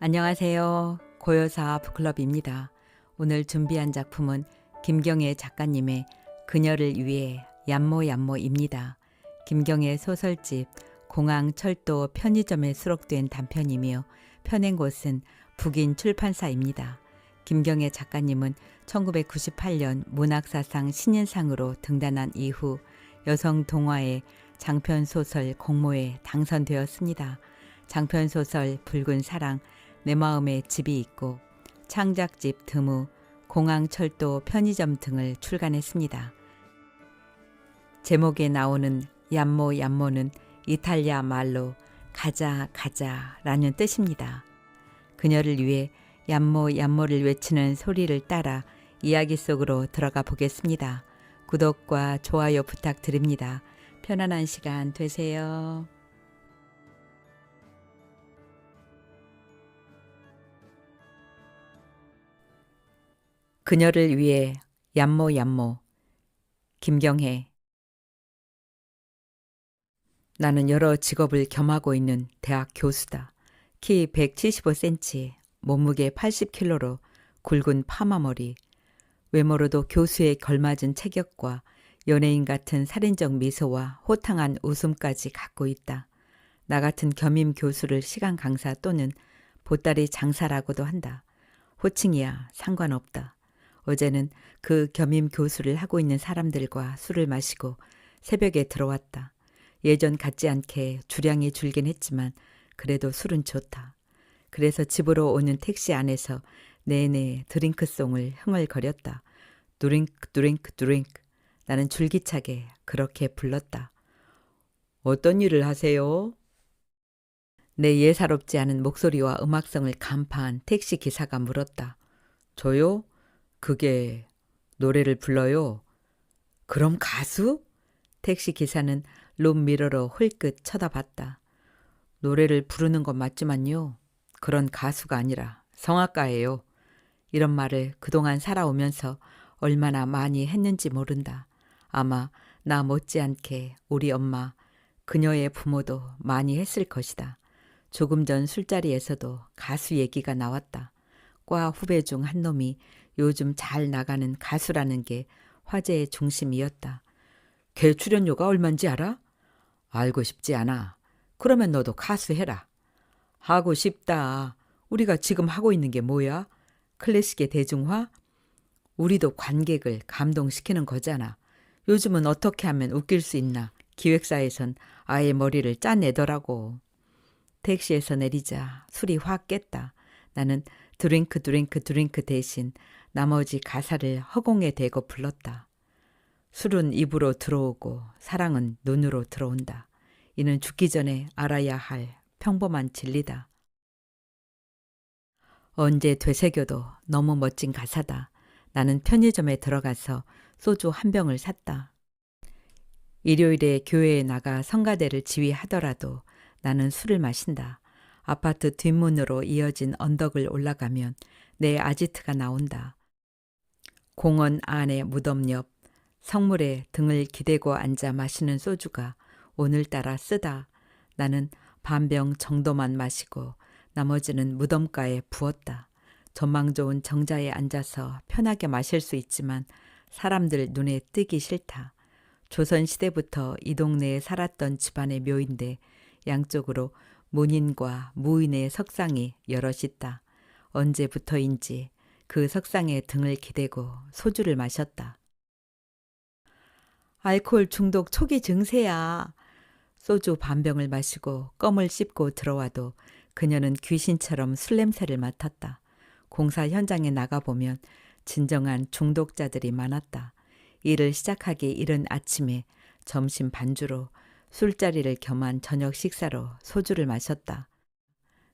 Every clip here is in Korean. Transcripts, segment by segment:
안녕하세요. 고요사 북클럽입니다. 오늘 준비한 작품은 김경애 작가님의 그녀를 위해 얌모얌모입니다. 김경애 소설집 공항철도 편의점에 수록된 단편이며 펴낸 곳은 북인 출판사입니다. 김경애 작가님은 1998년 문학사상 신인상으로 등단한 이후 여성 동화의 장편소설 공모에 당선되었습니다. 장편소설 붉은 사랑, 내 마음에 집이 있고 창작집 드무, 공항철도 편의점 등을 출간했습니다. 제목에 나오는 얌모얌모는 이탈리아 말로 가자 가자라는 뜻입니다. 그녀를 위해 얌모얌모를 외치는 소리를 따라 이야기 속으로 들어가 보겠습니다. 구독과 좋아요 부탁드립니다. 편안한 시간 되세요. 그녀를 위해 얌모얌모. 김경애. 나는 여러 직업을 겸하고 있는 대학 교수다. 키 175cm, 몸무게 80kg로 굵은 파마머리, 외모로도 교수에 걸맞은 체격과 연예인 같은 살인적 미소와 호탕한 웃음까지 갖고 있다. 나 같은 겸임 교수를 시간 강사 또는 보따리 장사라고도 한다. 호칭이야 상관없다. 어제는 그 겸임 교수를 하고 있는 사람들과 술을 마시고 새벽에 들어왔다. 예전 같지 않게 주량이 줄긴 했지만 그래도 술은 좋다. 그래서 집으로 오는 택시 안에서 내내 드링크송을 흥얼거렸다. 드링크 드링크 드링크. 나는 줄기차게 그렇게 불렀다. 어떤 일을 하세요? 내 예사롭지 않은 목소리와 음악성을 간파한 택시 기사가 물었다. 저요? 그게 노래를 불러요. 그럼 가수? 택시 기사는 룸미러로 홀끗 쳐다봤다. 노래를 부르는 건 맞지만요. 그런 가수가 아니라 성악가예요. 이런 말을 그동안 살아오면서 얼마나 많이 했는지 모른다. 아마 나 못지않게 우리 엄마, 그녀의 부모도 많이 했을 것이다. 조금 전 술자리에서도 가수 얘기가 나왔다. 과 후배 중 한 놈이 요즘 잘 나가는 가수라는 게 화제의 중심이었다. 걔 출연료가 얼만지 알아? 알고 싶지 않아. 그러면 너도 가수 해라. 하고 싶다. 우리가 지금 하고 있는 게 뭐야? 클래식의 대중화? 우리도 관객을 감동시키는 거잖아. 요즘은 어떻게 하면 웃길 수 있나? 기획사에선 아예 머리를 짜내더라고. 택시에서 내리자 술이 확 깼다. 나는 드링크 드링크 드링크 대신 나머지 가사를 허공에 대고 불렀다. 술은 입으로 들어오고 사랑은 눈으로 들어온다. 이는 죽기 전에 알아야 할 평범한 진리다. 언제 되새겨도 너무 멋진 가사다. 나는 편의점에 들어가서 소주 한 병을 샀다. 일요일에 교회에 나가 성가대를 지휘하더라도 나는 술을 마신다. 아파트 뒷문으로 이어진 언덕을 올라가면 내 아지트가 나온다. 공원 안의 무덤 옆 성물에 등을 기대고 앉아 마시는 소주가 오늘따라 쓰다. 나는 반병 정도만 마시고 나머지는 무덤가에 부었다. 전망 좋은 정자에 앉아서 편하게 마실 수 있지만 사람들 눈에 띄기 싫다. 조선시대부터 이 동네에 살았던 집안의 묘인데 양쪽으로 문인과 무인의 석상이 여럿 있다. 언제부터인지 그 석상에 등을 기대고 소주를 마셨다. 알코올 중독 초기 증세야. 소주 반병을 마시고 껌을 씹고 들어와도 그녀는 귀신처럼 술 냄새를 맡았다. 공사 현장에 나가보면 진정한 중독자들이 많았다. 일을 시작하기 이른 아침에 점심 반주로 술자리를 겸한 저녁 식사로 소주를 마셨다.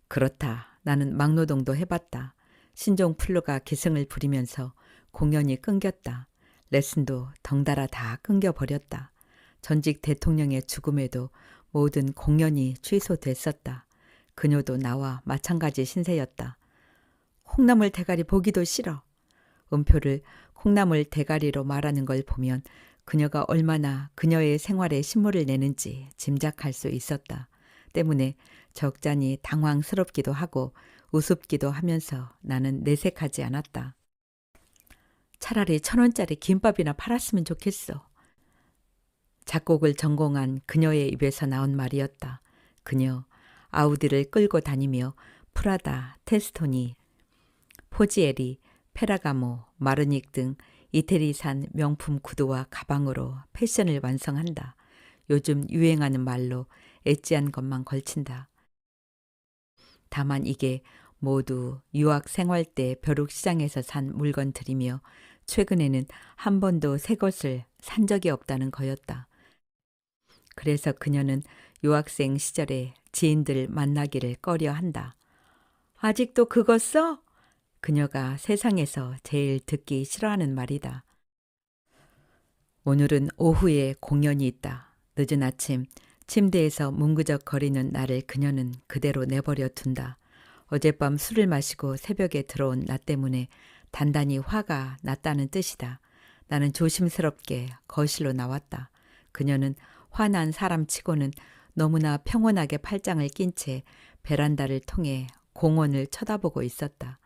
그렇다. 나는 막노동도 해봤다. 신종플루가 기승을 부리면서 공연이 끊겼다. 레슨도 덩달아 다 끊겨버렸다. 전직 대통령의 죽음에도 모든 공연이 취소됐었다. 그녀도 나와 마찬가지 신세였다. 콩나물 대가리 보기도 싫어. 음표를 콩나물 대가리로 말하는 걸 보면 그녀가 얼마나 그녀의 생활에 신물을 내는지 짐작할 수 있었다. 때문에 적잖이 당황스럽기도 하고 우습기도 하면서 나는 내색하지 않았다. 차라리 1,000원짜리 김밥이나 팔았으면 좋겠어. 작곡을 전공한 그녀의 입에서 나온 말이었다. 그녀 아우디를 끌고 다니며 프라다, 테스토니, 포지에리, 페라가모, 마르닉 등 이태리산 명품 구두와 가방으로 패션을 완성한다. 요즘 유행하는 말로 엣지한 것만 걸친다. 다만 이게 모두 유학 생활 때 벼룩시장에서 산 물건들이며 최근에는 한 번도 새 것을 산 적이 없다는 거였다. 그래서 그녀는 유학생 시절에 지인들 만나기를 꺼려한다. 아직도 그거 써? 그녀가 세상에서 제일 듣기 싫어하는 말이다. 오늘은 오후에 공연이 있다. 늦은 아침 침대에서 뭉그적거리는 나를 그녀는 그대로 내버려 둔다. 어젯밤 술을 마시고 새벽에 들어온 나 때문에 단단히 화가 났다는 뜻이다. 나는 조심스럽게 거실로 나왔다. 그녀는 화난 사람치고는 너무나 평온하게 팔짱을 낀 채 베란다를 통해 공원을 쳐다보고 있었다.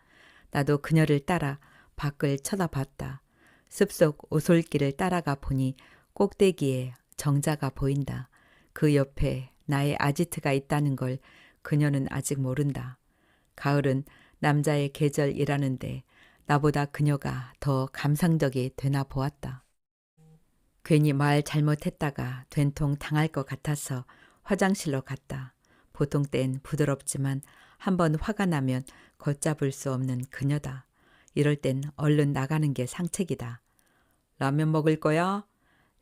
나도 그녀를 따라 밖을 쳐다봤다. 숲속 오솔길을 따라가 보니 꼭대기에 정자가 보인다. 그 옆에 나의 아지트가 있다는 걸 그녀는 아직 모른다. 가을은 남자의 계절이라는데 나보다 그녀가 더 감상적이 되나 보았다. 괜히 말 잘못했다가 된통 당할 것 같아서 화장실로 갔다. 보통 땐 부드럽지만 한번 화가 나면 걷잡을 수 없는 그녀다. 이럴 땐 얼른 나가는 게 상책이다. 라면 먹을 거야?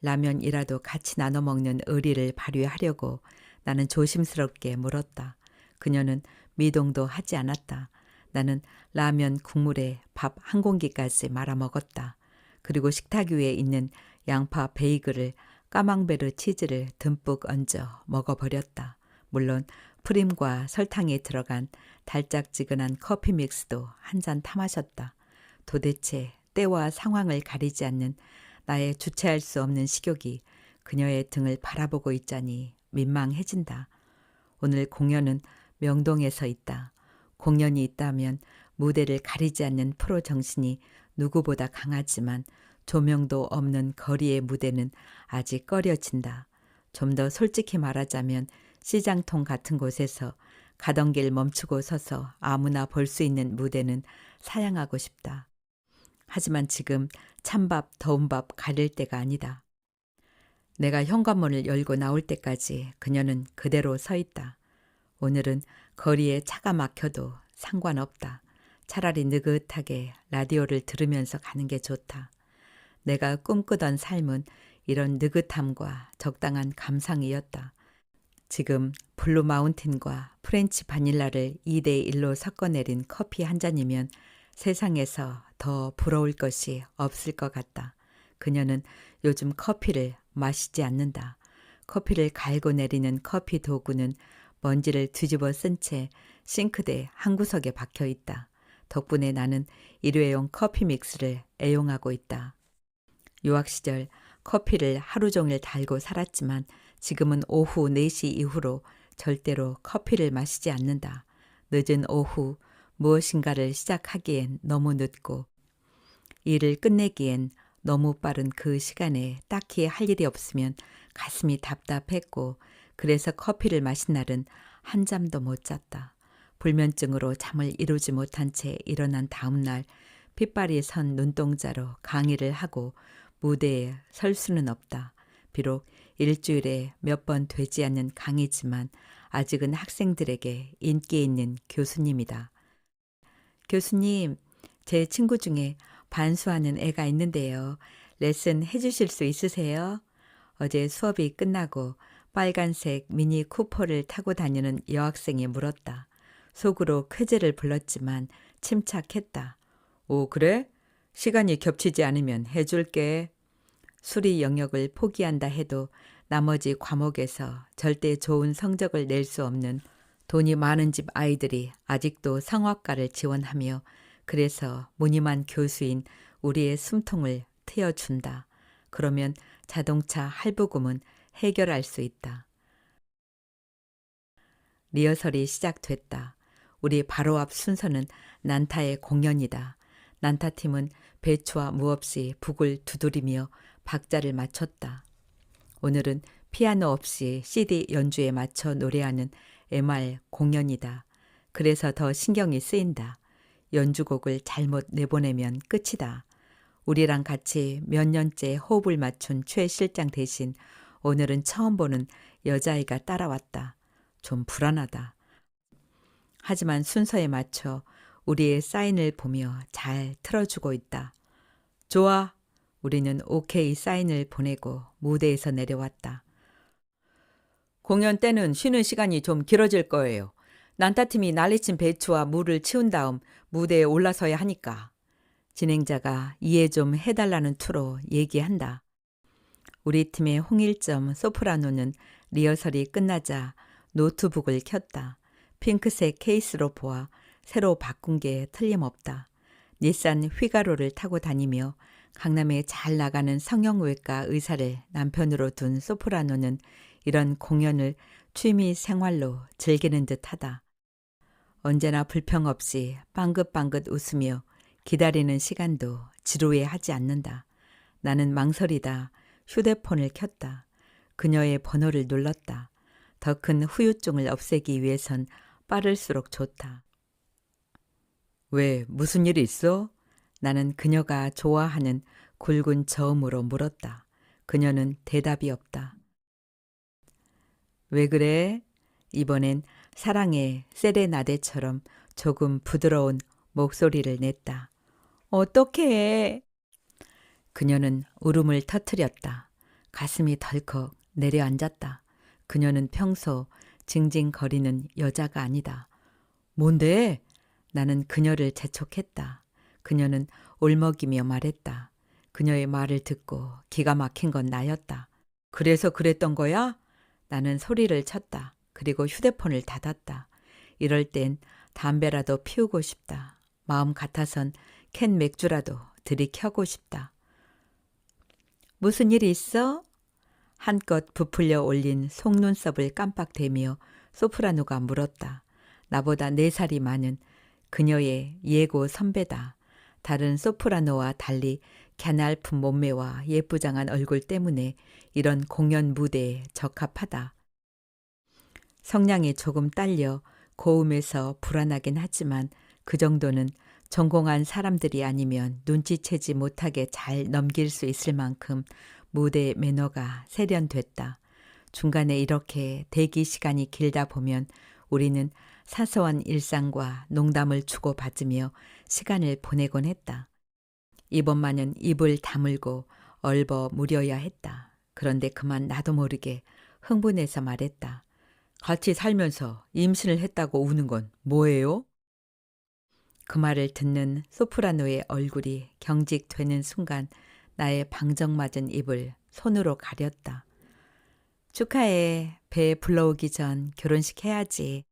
라면이라도 같이 나눠 먹는 의리를 발휘하려고 나는 조심스럽게 물었다. 그녀는 미동도 하지 않았다. 나는 라면 국물에 밥 한 공기까지 말아 먹었다. 그리고 식탁 위에 있는 양파 베이글을 까망베르 치즈를 듬뿍 얹어 먹어버렸다. 물론 프림과 설탕이 들어간 달짝지근한 커피 믹스도 한 잔 타마셨다. 도대체 때와 상황을 가리지 않는 나의 주체할 수 없는 식욕이 그녀의 등을 바라보고 있자니 민망해진다. 오늘 공연은 명동에서 있다. 공연이 있다면 무대를 가리지 않는 프로 정신이 누구보다 강하지만 조명도 없는 거리의 무대는 아직 꺼려진다. 좀 더 솔직히 말하자면 시장통 같은 곳에서 가던 길 멈추고 서서 아무나 볼 수 있는 무대는 사양하고 싶다. 하지만 지금 찬밥, 더운 밥 가릴 때가 아니다. 내가 현관문을 열고 나올 때까지 그녀는 그대로 서 있다. 오늘은 거리에 차가 막혀도 상관없다. 차라리 느긋하게 라디오를 들으면서 가는 게 좋다. 내가 꿈꾸던 삶은 이런 느긋함과 적당한 감상이었다. 지금 블루 마운틴과 프렌치 바닐라를 2대1로 섞어내린 커피 한 잔이면 세상에서 더 부러울 것이 없을 것 같다. 그녀는 요즘 커피를 마시지 않는다. 커피를 갈고 내리는 커피 도구는 먼지를 뒤집어 쓴 채 싱크대 한 구석에 박혀 있다. 덕분에 나는 일회용 커피 믹스를 애용하고 있다. 유학 시절 커피를 하루 종일 달고 살았지만 지금은 오후 4시 이후로 절대로 커피를 마시지 않는다. 늦은 오후 무엇인가를 시작하기엔 너무 늦고 일을 끝내기엔 너무 빠른 그 시간에 딱히 할 일이 없으면 가슴이 답답했고 그래서 커피를 마신 날은 한 잠도 못 잤다. 불면증으로 잠을 이루지 못한 채 일어난 다음 날 핏발이 선 눈동자로 강의를 하고 무대에 설 수는 없다. 비록 일주일에 몇 번 되지 않는 강의지만 아직은 학생들에게 인기 있는 교수님이다. 교수님, 제 친구 중에 반수하는 애가 있는데요. 레슨 해주실 수 있으세요? 어제 수업이 끝나고 빨간색 미니 쿠퍼를 타고 다니는 여학생이 물었다. 속으로 쾌재를 불렀지만 침착했다. 오, 그래? 시간이 겹치지 않으면 해줄게. 수리 영역을 포기한다 해도 나머지 과목에서 절대 좋은 성적을 낼 수 없는 돈이 많은 집 아이들이 아직도 성악과를 지원하며 그래서 무늬만 교수인 우리의 숨통을 트여준다. 그러면 자동차 할부금은 해결할 수 있다. 리허설이 시작됐다. 우리 바로 앞 순서는 난타의 공연이다. 난타팀은 배추와 무 없이 북을 두드리며 박자를 맞췄다. 오늘은 피아노 없이 CD 연주에 맞춰 노래하는 MR 공연이다. 그래서 더 신경이 쓰인다. 연주곡을 잘못 내보내면 끝이다. 우리랑 같이 몇 년째 호흡을 맞춘 최 실장 대신 오늘은 처음 보는 여자아이가 따라왔다. 좀 불안하다. 하지만 순서에 맞춰 우리의 사인을 보며 잘 틀어주고 있다. 좋아. 우리는 오케이 사인을 보내고 무대에서 내려왔다. 공연 때는 쉬는 시간이 좀 길어질 거예요. 난타팀이 난리친 배추와 무를 치운 다음 무대에 올라서야 하니까. 진행자가 이해 좀 해달라는 투로 얘기한다. 우리 팀의 홍일점 소프라노는 리허설이 끝나자 노트북을 켰다. 핑크색 케이스로 보아 새로 바꾼 게 틀림없다. 닛산 휘가로를 타고 다니며 강남에 잘 나가는 성형외과 의사를 남편으로 둔 소프라노는 이런 공연을 취미 생활로 즐기는 듯하다. 언제나 불평 없이 빵긋빵긋 웃으며 기다리는 시간도 지루해하지 않는다. 나는 망설이다 휴대폰을 켰다. 그녀의 번호를 눌렀다. 더 큰 후유증을 없애기 위해선 빠를수록 좋다. 왜, 무슨 일 있어? 나는 그녀가 좋아하는 굵은 저음으로 물었다. 그녀는 대답이 없다. 왜 그래? 이번엔 사랑의 세레나데처럼 조금 부드러운 목소리를 냈다. 어떡해? 그녀는 울음을 터뜨렸다. 가슴이 덜컥 내려앉았다. 그녀는 평소 징징거리는 여자가 아니다. 뭔데? 나는 그녀를 재촉했다. 그녀는 울먹이며 말했다. 그녀의 말을 듣고 기가 막힌 건 나였다. 그래서 그랬던 거야? 나는 소리를 쳤다. 그리고 휴대폰을 닫았다. 이럴 땐 담배라도 피우고 싶다. 마음 같아선 캔 맥주라도 들이켜고 싶다. 무슨 일이 있어? 한껏 부풀려 올린 속눈썹을 깜빡대며 소프라노가 물었다. 나보다 4살이 많은 그녀의 예고 선배다. 다른 소프라노와 달리 갸냘픈 몸매와 예쁘장한 얼굴 때문에 이런 공연 무대에 적합하다. 성량이 조금 딸려 고음에서 불안하긴 하지만 그 정도는 전공한 사람들이 아니면 눈치채지 못하게 잘 넘길 수 있을 만큼 무대 매너가 세련됐다. 중간에 이렇게 대기 시간이 길다 보면 우리는 사소한 일상과 농담을 주고받으며 시간을 보내곤 했다. 이번만은 입을 다물고 얼버무려야 했다. 그런데 그만 나도 모르게 흥분해서 말했다. 같이 살면서 임신을 했다고 우는 건 뭐예요? 그 말을 듣는 소프라노의 얼굴이 경직되는 순간 나의 방정맞은 입을 손으로 가렸다. 축하해. 배 불러오기 전 결혼식 해야지.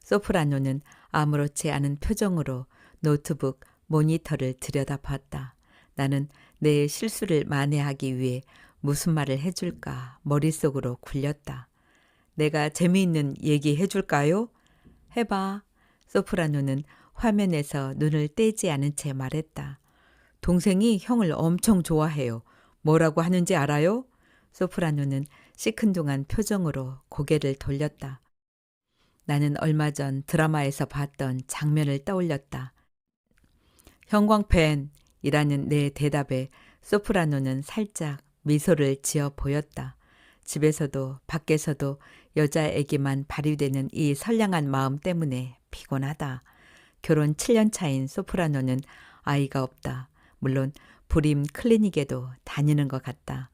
소프라노는 아무렇지 않은 표정으로 노트북 모니터를 들여다봤다. 나는 내 실수를 만회하기 위해 무슨 말을 해줄까 머릿속으로 굴렸다. 내가 재미있는 얘기 해줄까요? 해봐. 소프라노는 화면에서 눈을 떼지 않은 채 말했다. 동생이 형을 엄청 좋아해요. 뭐라고 하는지 알아요? 소프라노는 시큰둥한 표정으로 고개를 돌렸다. 나는 얼마 전 드라마에서 봤던 장면을 떠올렸다. 형광펜이라는 내 대답에 소프라노는 살짝 미소를 지어 보였다. 집에서도 밖에서도 여자에게만 발휘되는 이 선량한 마음 때문에 피곤하다. 결혼 7년 차인 소프라노는 아이가 없다. 물론 불임 클리닉에도 다니는 것 같다.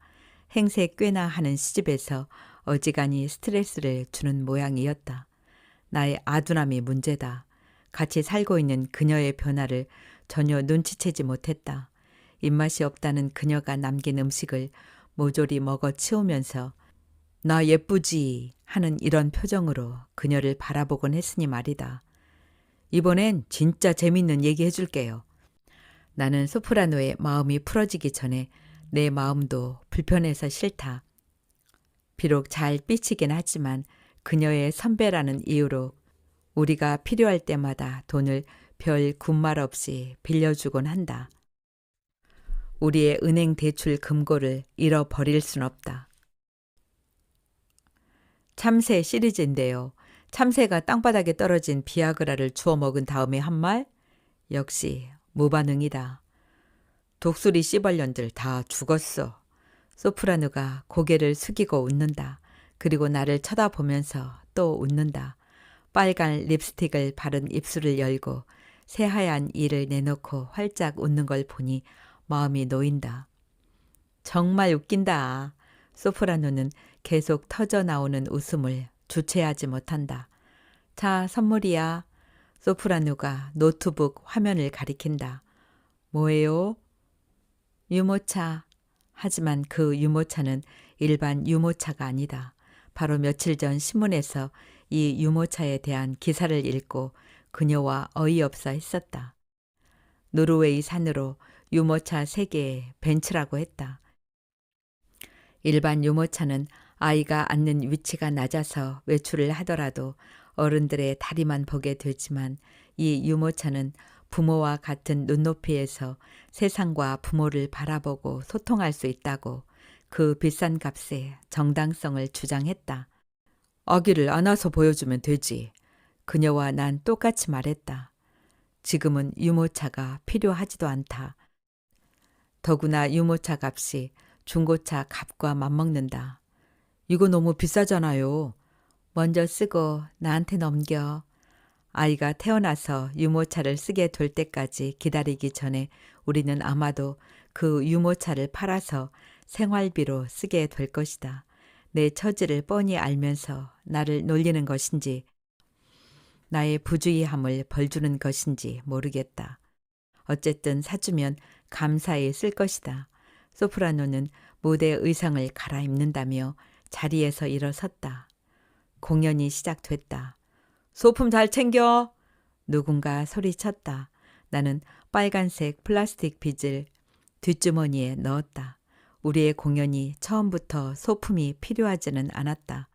행세 꽤나 하는 시집에서 어지간히 스트레스를 주는 모양이었다. 나의 아둔함이 문제다. 같이 살고 있는 그녀의 변화를 전혀 눈치채지 못했다. 입맛이 없다는 그녀가 남긴 음식을 모조리 먹어 치우면서 나 예쁘지 하는 이런 표정으로 그녀를 바라보곤 했으니 말이다. 이번엔 진짜 재밌는 얘기 해줄게요. 나는 소프라노의 마음이 풀어지기 전에 내 마음도 불편해서 싫다. 비록 잘 삐치긴 하지만 그녀의 선배라는 이유로 우리가 필요할 때마다 돈을 별 군말 없이 빌려주곤 한다. 우리의 은행 대출 금고를 잃어버릴 순 없다. 참새 시리즈인데요. 참새가 땅바닥에 떨어진 비아그라를 주워 먹은 다음에 한 말? 역시 무반응이다. 독수리 씨발년들 다 죽었어. 소프라노가 고개를 숙이고 웃는다. 그리고 나를 쳐다보면서 또 웃는다. 빨간 립스틱을 바른 입술을 열고 새하얀 이를 내놓고 활짝 웃는 걸 보니 마음이 놓인다. 정말 웃긴다. 소프라노는 계속 터져 나오는 웃음을 주체하지 못한다. 자, 선물이야. 소프라노가 노트북 화면을 가리킨다. 뭐예요? 유모차. 하지만 그 유모차는 일반 유모차가 아니다. 바로 며칠 전 신문에서 이 유모차에 대한 기사를 읽고 그녀와 어이없어 했었다. 노르웨이 산으로 유모차 3개에 벤츠라고 했다. 일반 유모차는 아이가 앉는 위치가 낮아서 외출을 하더라도 어른들의 다리만 보게 되지만 이 유모차는 부모와 같은 눈높이에서 세상과 부모를 바라보고 소통할 수 있다고 그 비싼 값에 정당성을 주장했다. 아기를 안아서 보여주면 되지. 그녀와 난 똑같이 말했다. 지금은 유모차가 필요하지도 않다. 더구나 유모차 값이 중고차 값과 맞먹는다. 이거 너무 비싸잖아요. 먼저 쓰고 나한테 넘겨. 아이가 태어나서 유모차를 쓰게 될 때까지 기다리기 전에 우리는 아마도 그 유모차를 팔아서 생활비로 쓰게 될 것이다. 내 처지를 뻔히 알면서 나를 놀리는 것인지 나의 부주의함을 벌주는 것인지 모르겠다. 어쨌든 사주면 감사히 쓸 것이다. 소프라노는 무대 의상을 갈아입는다며 자리에서 일어섰다. 공연이 시작됐다. 소품 잘 챙겨. 누군가 소리쳤다. 나는 빨간색 플라스틱 빗을 뒷주머니에 넣었다. 우리의 공연이 처음부터 소품이 필요하지는 않았다.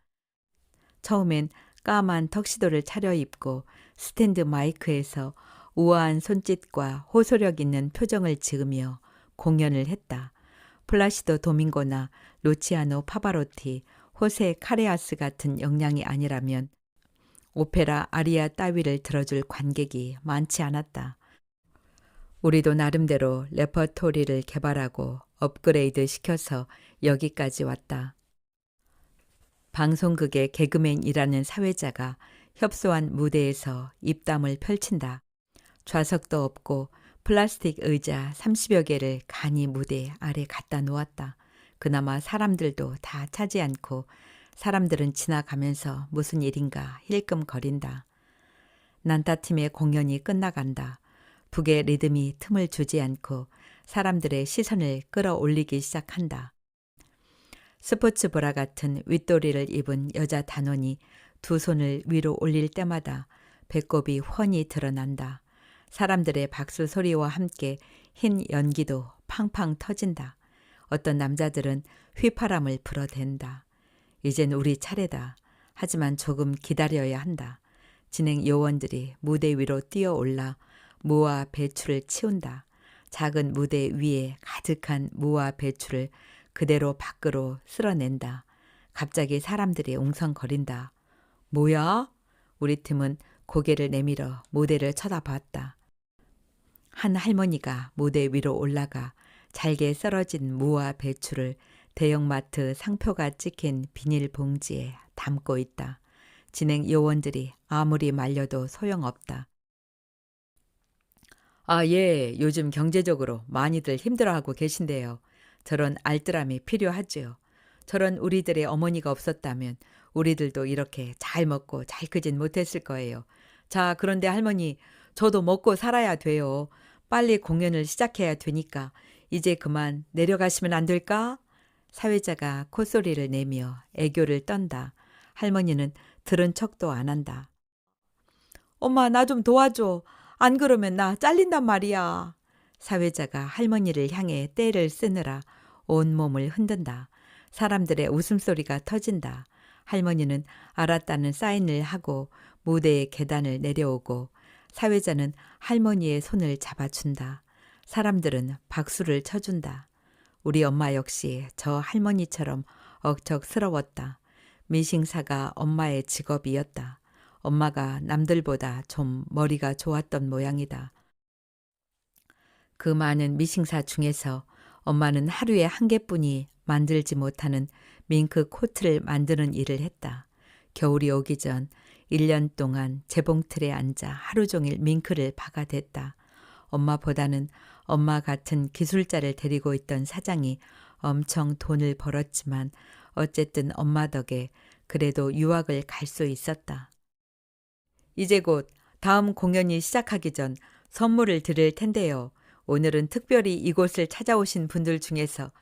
처음엔 까만 턱시도를 차려입고 스탠드 마이크에서 우아한 손짓과 호소력 있는 표정을 지으며 공연을 했다. 플라시도 도밍고나 루치아노 파바로티, 호세 카레아스 같은 역량이 아니라면 오페라 아리아 따위를 들어줄 관객이 많지 않았다. 우리도 나름대로 레퍼토리를 개발하고 업그레이드 시켜서 여기까지 왔다. 방송국의 개그맨이라는 사회자가 협소한 무대에서 입담을 펼친다. 좌석도 없고 플라스틱 의자 30여 개를 간이 무대 아래 갖다 놓았다. 그나마 사람들도 다 차지 않고 사람들은 지나가면서 무슨 일인가 힐끔거린다. 난타팀의 공연이 끝나간다. 북의 리듬이 틈을 주지 않고 사람들의 시선을 끌어올리기 시작한다. 스포츠 브라 같은 윗도리를 입은 여자 단원이 두 손을 위로 올릴 때마다 배꼽이 훤히 드러난다. 사람들의 박수 소리와 함께 흰 연기도 팡팡 터진다. 어떤 남자들은 휘파람을 불어댄다. 이젠 우리 차례다. 하지만 조금 기다려야 한다. 진행 요원들이 무대 위로 뛰어올라 무와 배추를 치운다. 작은 무대 위에 가득한 무와 배추를 그대로 밖으로 쓸어낸다. 갑자기 사람들이 웅성거린다. 뭐야? 우리 팀은 고개를 내밀어 무대를 쳐다봤다. 한 할머니가 무대 위로 올라가 잘게 썰어진 무와 배추를 대형마트 상표가 찍힌 비닐봉지에 담고 있다. 진행 요원들이 아무리 말려도 소용없다. 아, 예, 요즘 경제적으로 많이들 힘들어하고 계신데요. 저런 알뜰함이 필요하지요. 저런 우리들의 어머니가 없었다면 우리들도 이렇게 잘 먹고 잘 크진 못했을 거예요. 자, 그런데 할머니, 저도 먹고 살아야 돼요. 빨리 공연을 시작해야 되니까 이제 그만 내려가시면 안 될까? 사회자가 콧소리를 내며 애교를 떤다. 할머니는 들은 척도 안 한다. 엄마, 나 좀 도와줘. 안 그러면 나 잘린단 말이야. 사회자가 할머니를 향해 떼를 쓰느라 온몸을 흔든다. 사람들의 웃음소리가 터진다. 할머니는 알았다는 사인을 하고 무대의 계단을 내려오고 사회자는 할머니의 손을 잡아준다. 사람들은 박수를 쳐준다. 우리 엄마 역시 저 할머니처럼 억척스러웠다. 미싱사가 엄마의 직업이었다. 엄마가 남들보다 좀 머리가 좋았던 모양이다. 그 많은 미싱사 중에서 엄마는 하루에 한 개뿐이 만들지 못하는 밍크 코트를 만드는 일을 했다. 겨울이 오기 전 1년 동안 재봉틀에 앉아 하루 종일 밍크를 박아댔다. 엄마보다는 엄마 같은 기술자를 데리고 있던 사장이 엄청 돈을 벌었지만 어쨌든 엄마 덕에 그래도 유학을 갈 수 있었다. 이제 곧 다음 공연이 시작하기 전 선물을 드릴 텐데요. 오늘은 특별히 이곳을 찾아오신 분들 중에서